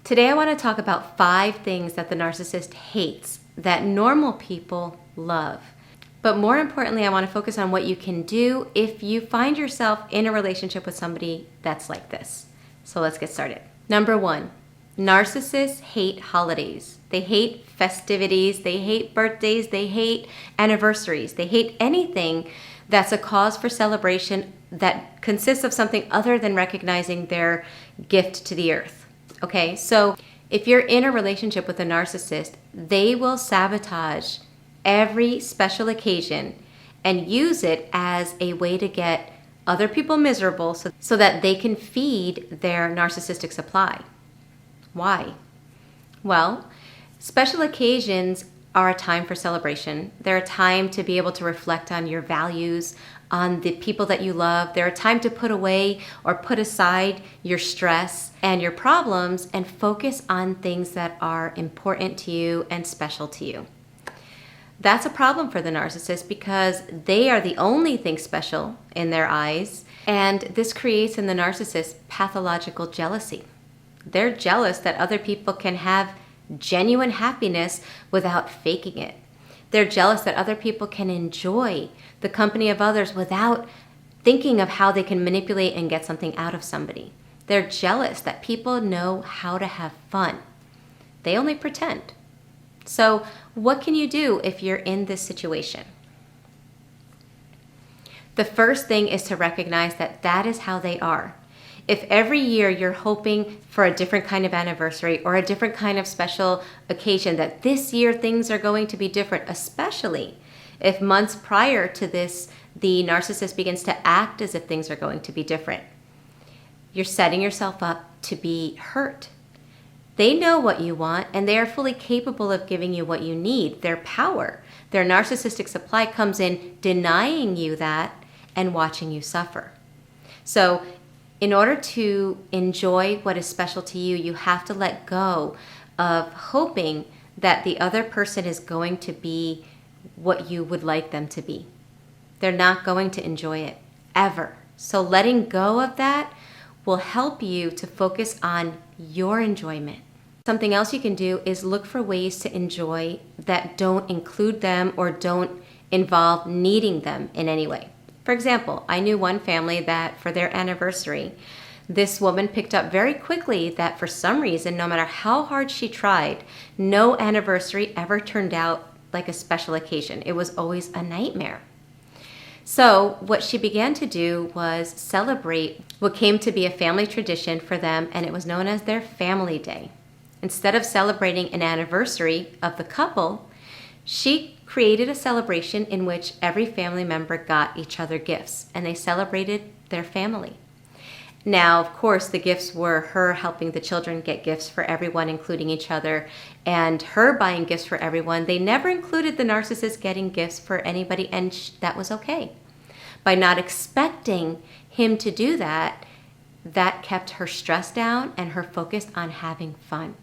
Today I want to talk about 5 things that the narcissist hates that normal people love. But more importantly, I want to focus on what you can do if you find yourself in a relationship with somebody that's like this. So let's get started. Number 1, narcissists hate holidays. They hate festivities, they hate birthdays, they hate anniversaries, they hate anything that's a cause for celebration that consists of something other than recognizing their gift to the earth. Okay, so if you're in a relationship with a narcissist, they will sabotage every special occasion and use it as a way to get other people miserable so that they can feed their narcissistic supply. Why? Well, special occasions are a time for celebration. They're a time to be able to reflect on your values, on the people that you love. They're a time to put away or put aside your stress and your problems and focus on things that are important to you and special to you. That's a problem for the narcissist because they are the only thing special in their eyes, and this creates in the narcissist pathological jealousy. They're jealous that other people can have genuine happiness without faking it. They're jealous that other people can enjoy the company of others without thinking of how they can manipulate and get something out of somebody. They're jealous that people know how to have fun. They only pretend. So what can you do if you're in this situation? The first thing is to recognize that that is how they are. If every year you're hoping for a different kind of anniversary or a different kind of special occasion, that this year things are going to be different, especially if months prior to this, the narcissist begins to act as if things are going to be different, you're setting yourself up to be hurt. They know what you want and they are fully capable of giving you what you need. Their power, their narcissistic supply comes in denying you that and watching you suffer. So in order to enjoy what is special to you, you have to let go of hoping that the other person is going to be what you would like them to be. They're not going to enjoy it, ever. So letting go of that will help you to focus on your enjoyment. Something else you can do is look for ways to enjoy that don't include them or don't involve needing them in any way. For example, I knew one family that for their anniversary, this woman picked up very quickly that for some reason, no matter how hard she tried, no anniversary ever turned out like a special occasion. It was always a nightmare. So what she began to do was celebrate what came to be a family tradition for them, and it was known as their family day. Instead of celebrating an anniversary of the couple, she created a celebration in which every family member got each other gifts, and they celebrated their family. Now, of course, the gifts were her helping the children get gifts for everyone, including each other, and her buying gifts for everyone. They never included the narcissist getting gifts for anybody, and that was okay. By not expecting him to do that, that kept her stress down and her focused on having fun.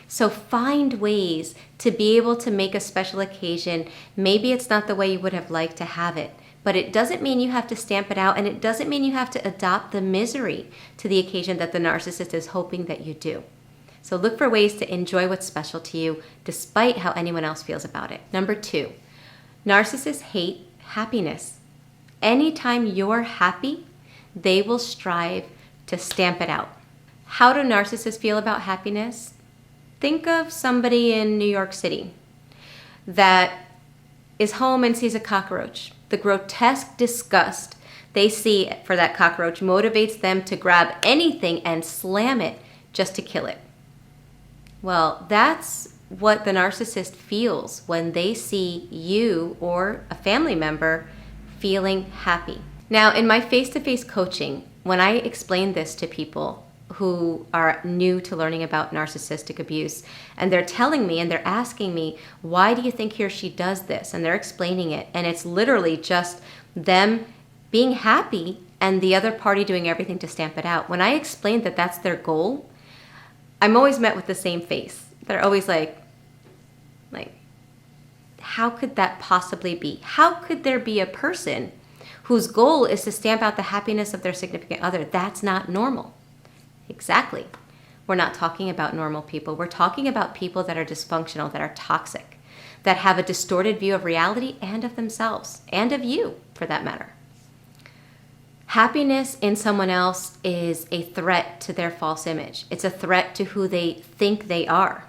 So find ways to be able to make a special occasion. Maybe it's not the way you would have liked to have it, but it doesn't mean you have to stamp it out, and it doesn't mean you have to adopt the misery to the occasion that the narcissist is hoping that you do. So look for ways to enjoy what's special to you despite how anyone else feels about it. Number 2, narcissists hate happiness. Anytime you're happy, they will strive to stamp it out. How do narcissists feel about happiness? Think of somebody in New York City that is home and sees a cockroach. The grotesque disgust they see for that cockroach motivates them to grab anything and slam it just to kill it. Well, that's what the narcissist feels when they see you or a family member feeling happy. Now, in my face-to-face coaching, when I explain this to people who are new to learning about narcissistic abuse, and they're telling me and they're asking me, why do you think he or she does this? And they're explaining it, and it's literally just them being happy and the other party doing everything to stamp it out. When I explain that that's their goal, I'm always met with the same face. They're always like, how could that possibly be? How could there be a person whose goal is to stamp out the happiness of their significant other? That's not normal. Exactly. We're not talking about normal people. We're talking about people that are dysfunctional, that are toxic, that have a distorted view of reality and of themselves, and of you, for that matter. Happiness in someone else is a threat to their false image. It's a threat to who they think they are.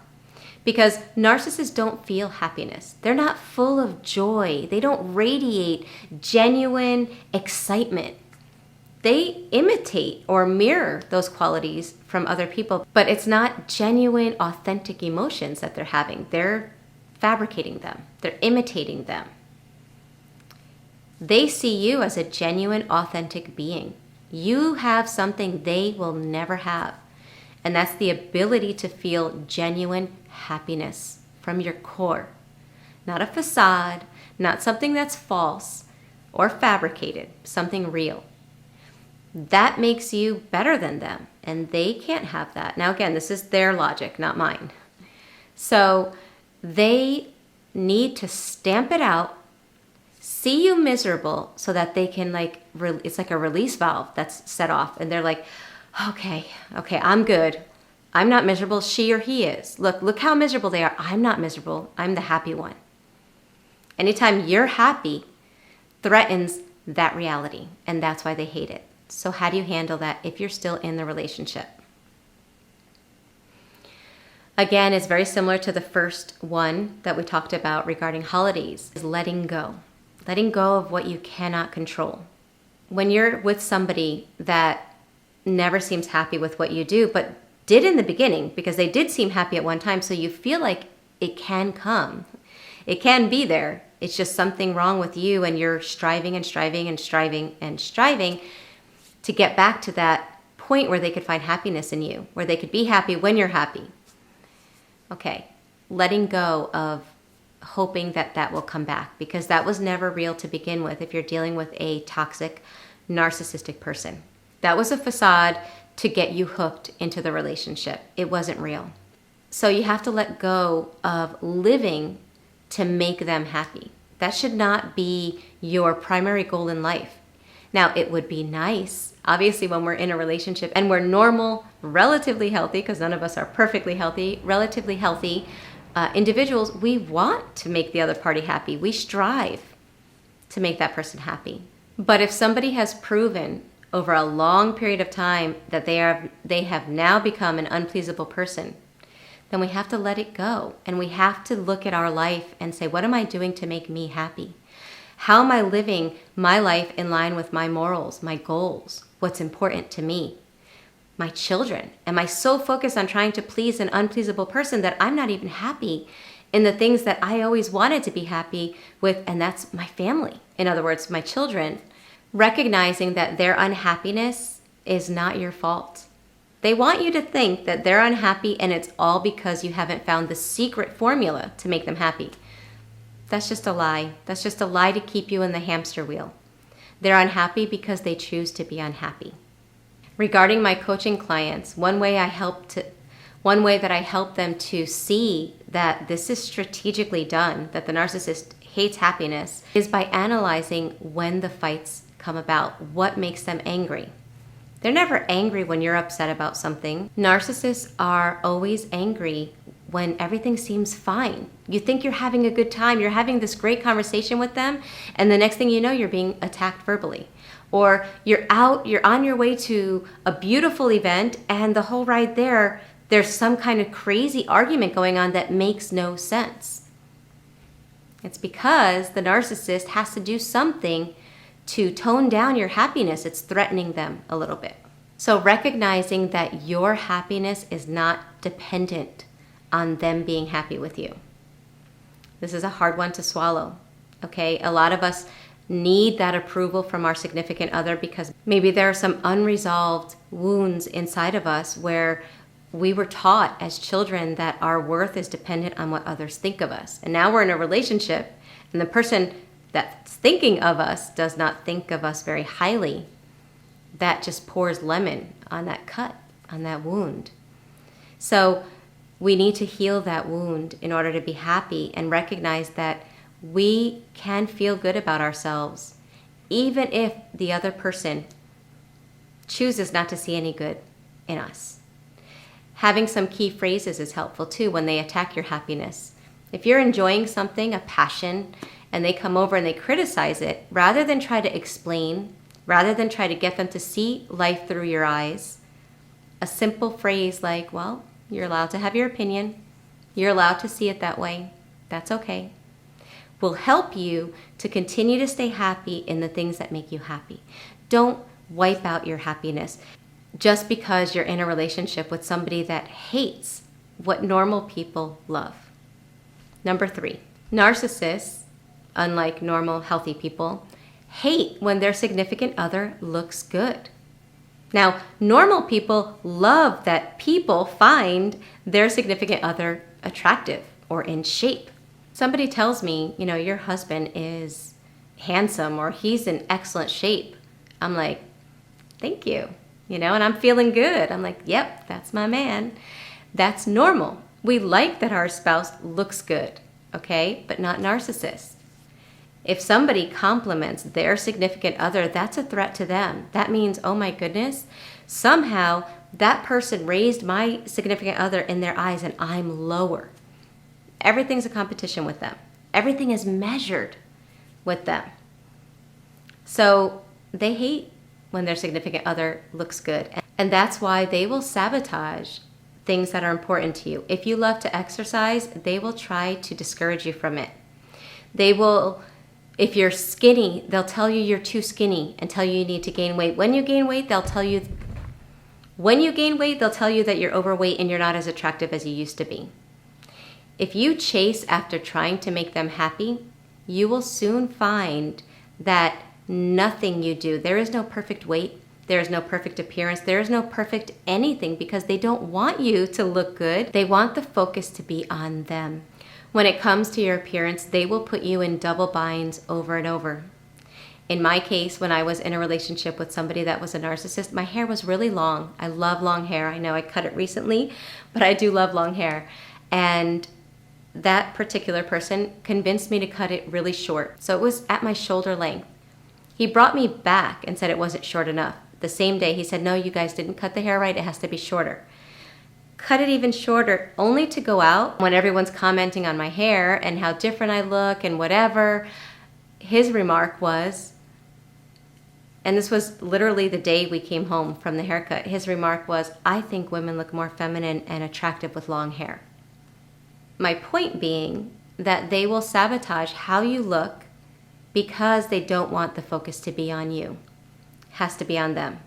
Because narcissists don't feel happiness. They're not full of joy. They don't radiate genuine excitement. They imitate or mirror those qualities from other people, but it's not genuine, authentic emotions that they're having. They're fabricating them. They're imitating them. They see you as a genuine, authentic being. You have something they will never have, and that's the ability to feel genuine happiness from your core. Not a facade, not something that's false or fabricated, something real. That makes you better than them, and they can't have that. Now again, this is their logic, not mine. So they need to stamp it out, see you miserable so that they can it's like a release valve that's set off, and they're like, okay, I'm good. I'm not miserable. She or he is. Look how miserable they are. I'm not miserable. I'm the happy one. Anytime you're happy threatens that reality, and that's why they hate it. So how do you handle that if you're still in the relationship? Again, it's very similar to the first one that we talked about regarding holidays, is letting go. Letting go of what you cannot control. When you're with somebody that never seems happy with what you do, but did in the beginning, because they did seem happy at one time, so you feel like it can come. It can be there. It's just something wrong with you, and you're striving and striving and striving and striving to get back to that point where they could find happiness in you, where they could be happy when you're happy. Okay, letting go of hoping that that will come back, because that was never real to begin with if you're dealing with a toxic, narcissistic person. That was a facade to get you hooked into the relationship. It wasn't real. So you have to let go of living to make them happy. That should not be your primary goal in life. Now, it would be nice, obviously, when we're in a relationship and we're normal, relatively healthy, because none of us are perfectly healthy, relatively healthy individuals, we want to make the other party happy. We strive to make that person happy. But if somebody has proven over a long period of time that they have now become an unpleasable person, then we have to let it go. And we have to look at our life and say, what am I doing to make me happy? How am I living my life in line with my morals, my goals, what's important to me, my children? Am I so focused on trying to please an unpleasable person that I'm not even happy in the things that I always wanted to be happy with, and that's my family. In other words, my children. Recognizing that their unhappiness is not your fault. They want you to think that they're unhappy and it's all because you haven't found the secret formula to make them happy. That's just a lie. That's just a lie to keep you in the hamster wheel. They're unhappy because they choose to be unhappy. Regarding my coaching clients, one way that I help them to see that this is strategically done, that the narcissist hates happiness, is by analyzing when the fights come about, what makes them angry. They're never angry when you're upset about something. Narcissists are always angry when everything seems fine. You think you're having a good time, you're having this great conversation with them, and the next thing you know, you're being attacked verbally. Or you're on your way to a beautiful event, and the whole ride there's some kind of crazy argument going on that makes no sense. It's because the narcissist has to do something to tone down your happiness. It's threatening them a little bit. So recognizing that your happiness is not dependent on them being happy with you. This is a hard one to swallow, okay? A lot of us need that approval from our significant other because maybe there are some unresolved wounds inside of us where we were taught as children that our worth is dependent on what others think of us. And now we're in a relationship and the person that's thinking of us does not think of us very highly. That just pours lemon on that cut, on that wound. So we need to heal that wound in order to be happy and recognize that we can feel good about ourselves, even if the other person chooses not to see any good in us. Having some key phrases is helpful too when they attack your happiness. If you're enjoying something, a passion, and they come over and they criticize it, rather than try to explain, rather than try to get them to see life through your eyes, a simple phrase like, well, you're allowed to have your opinion. You're allowed to see it that way. That's okay. Will help you to continue to stay happy in the things that make you happy. Don't wipe out your happiness just because you're in a relationship with somebody that hates what normal people love. Number 3, narcissists, unlike normal healthy people, hate when their significant other looks good. Now, normal people love that people find their significant other attractive or in shape. Somebody tells me, your husband is handsome or he's in excellent shape. I'm like, thank you, and I'm feeling good. I'm like, yep, that's my man. That's normal. We like that our spouse looks good, okay? But not narcissists. If somebody compliments their significant other, that's a threat to them. That means, oh my goodness, somehow that person raised my significant other in their eyes and I'm lower. Everything's a competition with them. Everything is measured with them. So they hate when their significant other looks good. And that's why they will sabotage things that are important to you. If you love to exercise, they will try to discourage you from it. They will, if you're skinny, they'll tell you you're too skinny and tell you you need to gain weight. When you gain weight, they'll tell you that you're overweight and you're not as attractive as you used to be. If you chase after trying to make them happy, you will soon find that nothing you do, there is no perfect weight, there is no perfect appearance, there is no perfect anything, because they don't want you to look good. They want the focus to be on them. When it comes to your appearance, they will put you in double binds over and over. In my case, when I was in a relationship with somebody that was a narcissist, my hair was really long. I love long hair. I know I cut it recently, but I do love long hair. And that particular person convinced me to cut it really short. So it was at my shoulder length. He brought me back and said it wasn't short enough. The same day he said, no, you guys didn't cut the hair right. It has to be shorter. Cut it even shorter, only to go out when everyone's commenting on my hair and how different I look and whatever. His remark was, and this was literally the day we came home from the haircut, his remark was, I think women look more feminine and attractive with long hair. My point being that they will sabotage how you look because they don't want the focus to be on you. It has to be on them.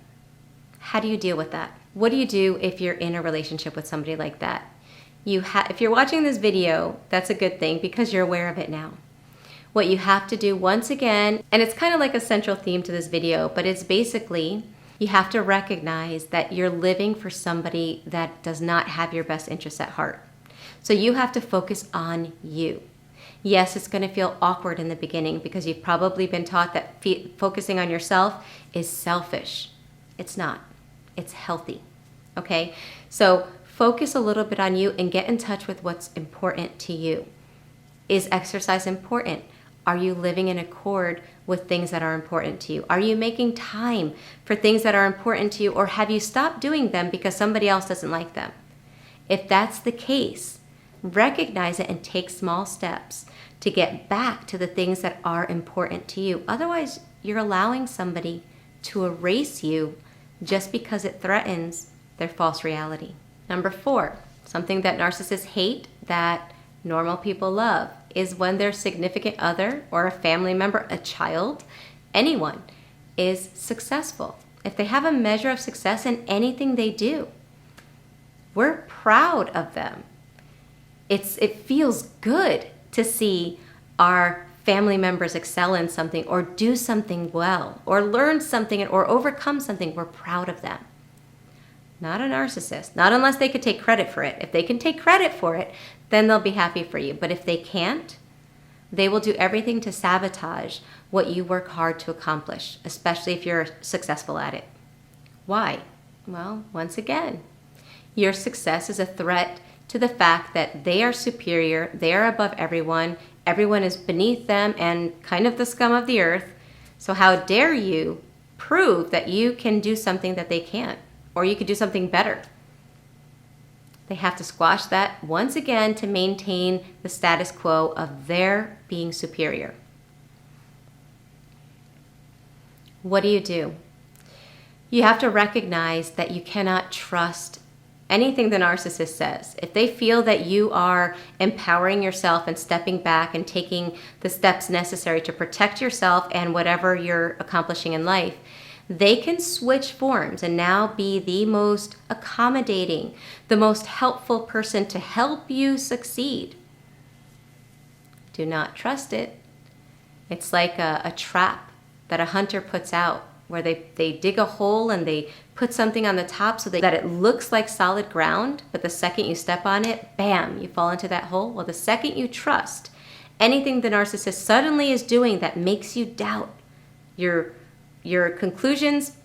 How do you deal with that? What do you do if you're in a relationship with somebody like that? If you're watching this video, that's a good thing because you're aware of it now. What you have to do once again, and it's kind of like a central theme to this video, but it's basically you have to recognize that you're living for somebody that does not have your best interests at heart. So you have to focus on you. Yes, it's going to feel awkward in the beginning because you've probably been taught that focusing on yourself is selfish. It's not. It's healthy. Okay? So focus a little bit on you and get in touch with what's important to you. Is exercise important? Are you living in accord with things that are important to you? Are you making time for things that are important to you, or have you stopped doing them because somebody else doesn't like them? If that's the case, recognize it and take small steps to get back to the things that are important to you. Otherwise, you're allowing somebody to erase you just because it threatens their false reality. Number 4, something that narcissists hate that normal people love is when their significant other or a family member, a child, anyone, is successful. If they have a measure of success in anything they do, we're proud of them. It feels good to see our family members excel in something or do something well or learn something or overcome something. We're proud of them. Not a narcissist, not unless they could take credit for it. If they can take credit for it, then they'll be happy for you. But if they can't, they will do everything to sabotage what you work hard to accomplish, especially if you're successful at it. Why? Well, once again, your success is a threat to the fact that they are superior, they are above everyone is beneath them and kind of the scum of the earth. So how dare you prove that you can do something that they can't, or you could do something better? They have to squash that once again to maintain the status quo of their being superior. What do? You have to recognize that you cannot trust anything the narcissist says. If they feel that you are empowering yourself and stepping back and taking the steps necessary to protect yourself and whatever you're accomplishing in life, they can switch forms and now be the most accommodating, the most helpful person to help you succeed. Do not trust it. It's like a trap that a hunter puts out, where they dig a hole and they put something on the top so that it looks like solid ground, but the second you step on it, bam, you fall into that hole. Well, the second you trust anything the narcissist suddenly is doing that makes you doubt your conclusions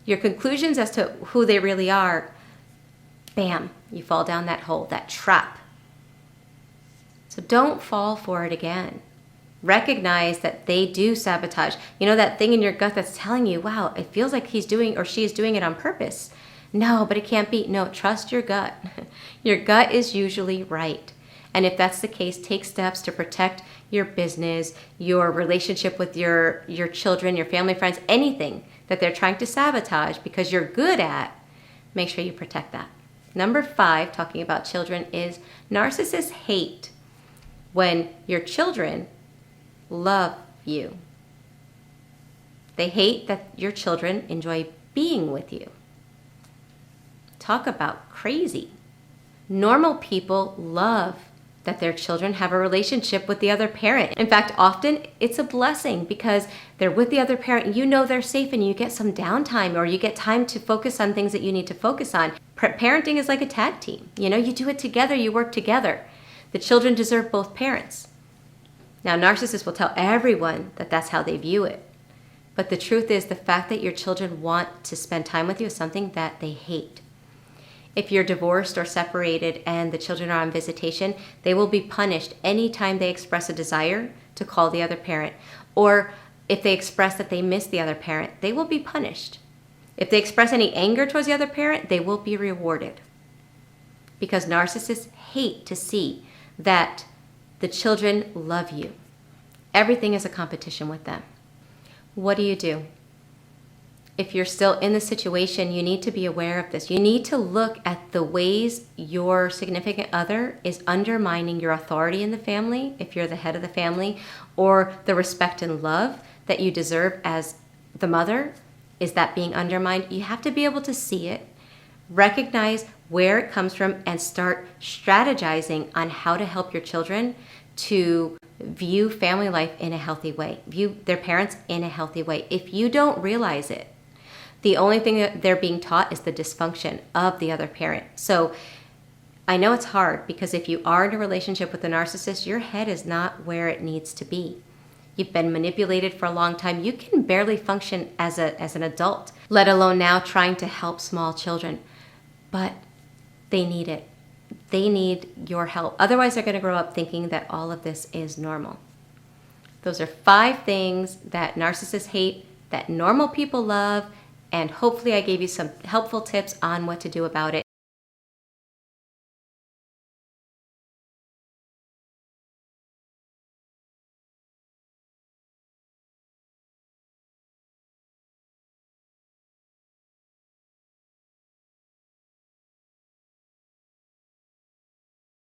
as to who they really are, bam, you fall down that hole, that trap. So don't fall for it again. Recognize that they do sabotage. You know that thing in your gut that's telling you, wow, it feels like he's doing or she is doing it on purpose. No, but it can't be. No, trust your gut. Your gut is usually right. And if that's the case, take steps to protect your business, your relationship with your children, your family, friends, anything that they're trying to sabotage because you're good at, make sure you protect that. Number 5, talking about children, is narcissists hate when your children love you. They hate that your children enjoy being with you. Talk about crazy. Normal people love that their children have a relationship with the other parent. In fact, often it's a blessing because they're with the other parent. You know they're safe and you get some downtime, or you get time to focus on things that you need to focus on. Parenting is like a tag team. You do it together, you work together. The children deserve both parents. Now, narcissists will tell everyone that that's how they view it. But the truth is, the fact that your children want to spend time with you is something that they hate. If you're divorced or separated and the children are on visitation, they will be punished anytime they express a desire to call the other parent. Or if they express that they miss the other parent, they will be punished. If they express any anger towards the other parent, they will be rewarded. Because narcissists hate to see that the children love you. Everything is a competition with them. What do? If you're still in the situation, you need to be aware of this. You need to look at the ways your significant other is undermining your authority in the family, if you're the head of the family, or the respect and love that you deserve as the mother. Is that being undermined? You have to be able to see it, recognize where it comes from, and start strategizing on how to help your children to view family life in a healthy way, view their parents in a healthy way. If you don't realize it, the only thing that they're being taught is the dysfunction of the other parent. So I know it's hard because if you are in a relationship with a narcissist, your head is not where it needs to be. You've been manipulated for a long time. You can barely function as an adult, let alone now trying to help small children. But they need it. They need your help. Otherwise, they're going to grow up thinking that all of this is normal. Those are 5 things that narcissists hate, that normal people love, and hopefully I gave you some helpful tips on what to do about it.